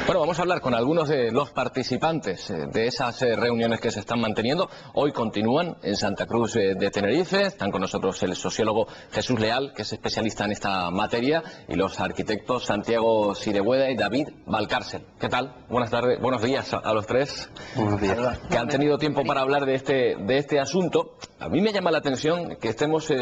Bueno, vamos a hablar con algunos de los participantes de esas reuniones que se están manteniendo. Hoy continúan en Santa Cruz de Tenerife. Están con nosotros el sociólogo Jesús Leal, que es especialista en esta materia, y los arquitectos Santiago Sirebueda y David Valcárcel. ¿Qué tal? Buenas tardes, buenos días a los tres. Buenos días. Que han tenido tiempo para hablar de este asunto. A mí me llama la atención que estemos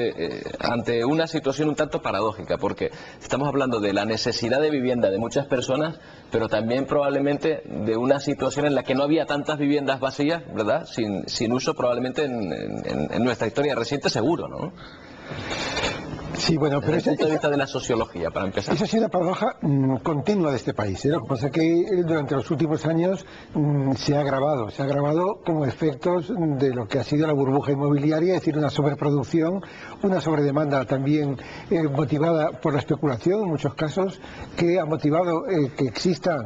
ante una situación un tanto paradójica, porque estamos hablando de la necesidad de vivienda de muchas personas, pero también probablemente de una situación en la que no había tantas viviendas vacías, ¿verdad? Sin uso probablemente en nuestra historia reciente, seguro, ¿no? Sí, bueno, pero desde el punto de vista de la sociología, para empezar. Esa ha sido una paradoja continua de este país, ¿eh? Lo que pasa es que durante los últimos años se ha agravado como efectos de lo que ha sido la burbuja inmobiliaria, es decir, una sobreproducción, una sobredemanda también motivada por la especulación en muchos casos, que ha motivado que exista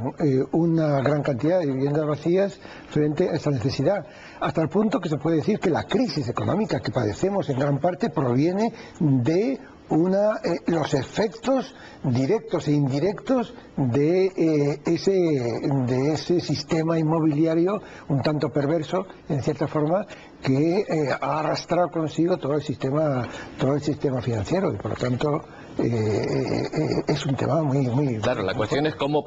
una gran cantidad de viviendas vacías frente a esta necesidad, hasta el punto que se puede decir que la crisis económica que padecemos en gran parte proviene de los efectos directos e indirectos de ese sistema inmobiliario un tanto perverso, en cierta forma, que ha arrastrado consigo todo el sistema financiero, y por lo tanto es un tema muy claro. La cuestión es cómo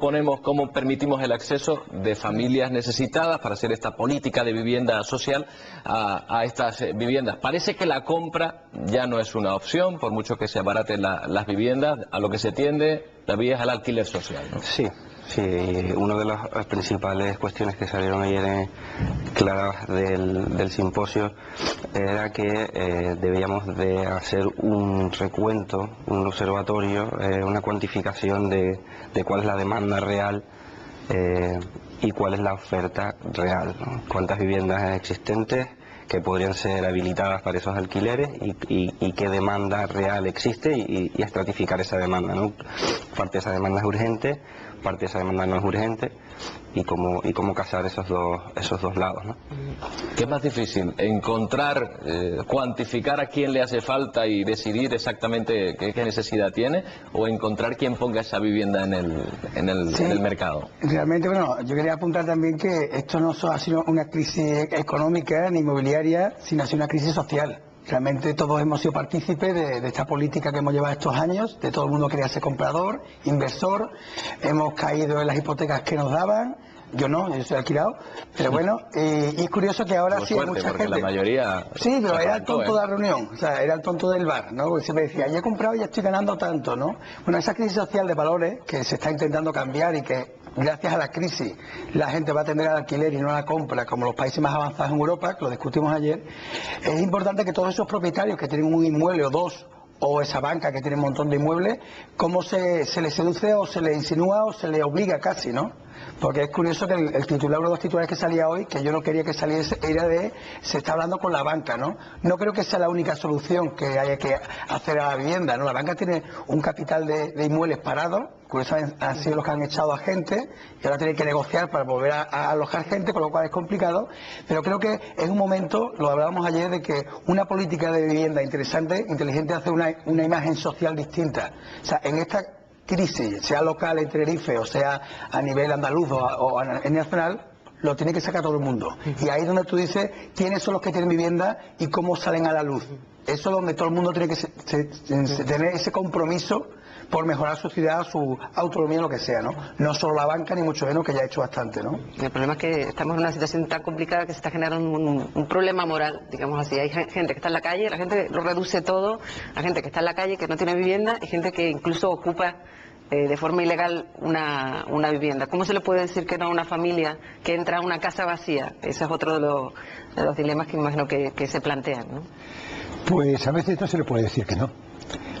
permitimos el acceso de familias necesitadas para hacer esta política de vivienda social a estas viviendas. Parece que la compra ya no es una opción, por mucho que se abaraten las viviendas. A lo que se tiende, la vía es al alquiler social, ¿no? Sí, una de las principales cuestiones que salieron ayer claras del simposio era que debíamos de hacer un recuento, un observatorio, una cuantificación de cuál es la demanda real y cuál es la oferta real, ¿no? Cuántas viviendas existentes que podrían ser habilitadas para esos alquileres y qué demanda real existe y estratificar esa demanda, ¿no? Parte de esa demanda es urgente, parte de esa demanda no es urgente, y cómo casar esos dos lados, ¿no? ¿Qué es más difícil? ¿Encontrar, cuantificar a quién le hace falta y decidir exactamente qué necesidad tiene, o encontrar quién ponga esa vivienda en el mercado? Realmente, bueno, yo quería apuntar también que esto no ha sido una crisis económica ni inmobiliaria, sino ha sido una crisis social. Realmente todos hemos sido partícipes de esta política que hemos llevado estos años, de todo el mundo quería ser comprador, inversor, hemos caído en las hipotecas que nos daban. Yo no, yo estoy alquilado, pero bueno, y es curioso que ahora sí hay mucha gente. La mayoría... Sí, pero era el tonto de la reunión, o sea, era el tonto del bar, ¿no? Porque siempre decía, ya he comprado y ya estoy ganando tanto, ¿no? Bueno, esa crisis social de valores que se está intentando cambiar y que gracias a la crisis la gente va a tender al alquiler y no a la compra, como los países más avanzados en Europa, que lo discutimos ayer, es importante que todos esos propietarios que tienen un inmueble o dos, o esa banca que tiene un montón de inmuebles, cómo se les seduce o se les insinúa o se les obliga casi, ¿no? Porque es curioso que el titular, uno de los titulares que salía hoy, que yo no quería que saliese, era de se está hablando con la banca, ¿no? No creo que sea la única solución que haya que hacer a la vivienda, ¿no? La banca tiene un capital de inmuebles parados, curiosamente han sido los que han echado a gente y ahora tienen que negociar para volver a alojar gente, con lo cual es complicado, pero creo que es un momento, lo hablábamos ayer, de que una política de vivienda interesante, inteligente, hace una imagen social distinta. O sea, en esta crisis, sea local en Tenerife o sea a nivel andaluz o a nivel nacional, lo tiene que sacar todo el mundo. Y ahí es donde tú dices quiénes son los que tienen vivienda y cómo salen a la luz. Eso es donde todo el mundo tiene que tener ese compromiso por mejorar su ciudad, su autonomía, lo que sea, ¿no? No solo la banca, ni mucho menos, que ya ha hecho bastante, ¿no? El problema es que estamos en una situación tan complicada que se está generando un problema moral, digamos así. Hay gente que está en la calle, la gente lo reduce todo, hay gente que está en la calle, que no tiene vivienda, y gente que incluso ocupa de forma ilegal una vivienda. ¿Cómo se le puede decir que no a una familia que entra a una casa vacía? Ese es otro de los dilemas que imagino que se plantean, ¿no? Pues a veces no se le puede decir que no.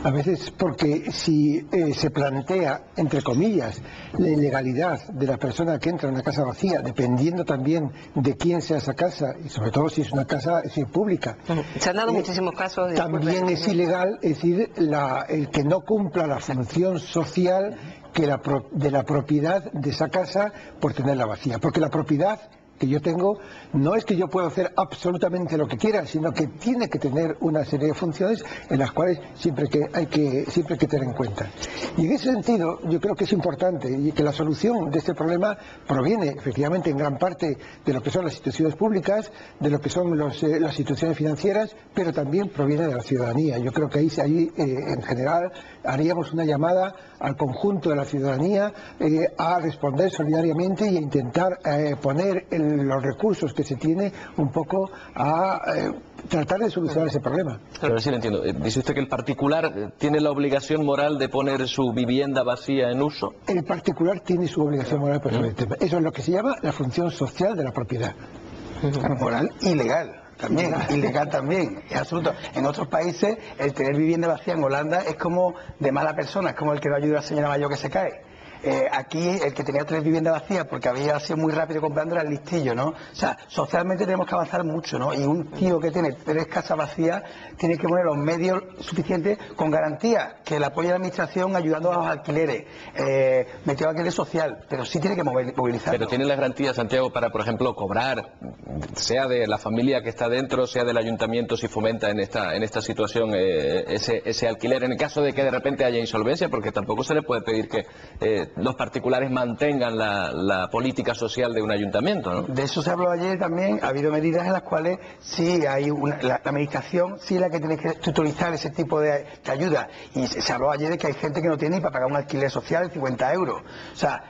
A veces porque si se plantea, entre comillas, la ilegalidad de la persona que entra en una casa vacía, dependiendo también de quién sea esa casa, y sobre todo si es una casa pública. Se han dado muchísimos casos. También es ilegal, es decir, el que no cumpla la función social de la propiedad de esa casa por tenerla vacía. Porque la propiedad que yo tengo no es que yo pueda hacer absolutamente lo que quiera, sino que tiene que tener una serie de funciones en las cuales siempre hay que tener en cuenta. Y en ese sentido yo creo que es importante y que la solución de este problema proviene efectivamente en gran parte de lo que son las instituciones públicas, de lo que son las instituciones financieras, pero también proviene de la ciudadanía. Yo creo que ahí en general haríamos una llamada al conjunto de la ciudadanía a responder solidariamente y a intentar poner los recursos que se tiene un poco a tratar de solucionar ese problema. Pero a ver si lo entiendo. Dice usted que el particular tiene la obligación moral de poner su vivienda vacía en uso. El particular tiene su obligación moral por sobre el tema. Eso es lo que se llama la función social de la propiedad. Moral y legal. También, ilegal también, es absoluto. En otros países, el tener vivienda vacía en Holanda es como de mala persona, es como el que no ayuda a la señora mayor que se cae. Aquí, el que tenía 3 viviendas vacías porque había sido muy rápido comprando era el listillo, ¿no? O sea, socialmente tenemos que avanzar mucho, ¿no? Y un tío que tiene 3 casas vacías tiene que poner los medios suficientes con garantía, que el apoyo de la administración ayudando a los alquileres, metido alquiler social, pero sí tiene que movilizar. Pero tiene la garantía, Santiago, para, por ejemplo, cobrar, sea de la familia que está dentro, sea del ayuntamiento, si fomenta en esta situación ese alquiler, en el caso de que de repente haya insolvencia, porque tampoco se le puede pedir que los particulares mantengan la política social de un ayuntamiento, ¿no? De eso se habló ayer también. Ha habido medidas en las cuales sí hay la administración sí la que tiene que tutorizar ese tipo de ayuda, y se habló ayer de que hay gente que no tiene ni para pagar un alquiler social de 50 euros. O sea,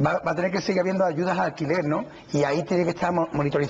va a tener que seguir habiendo ayudas al alquiler, ¿no? Y ahí tiene que estar monitorizando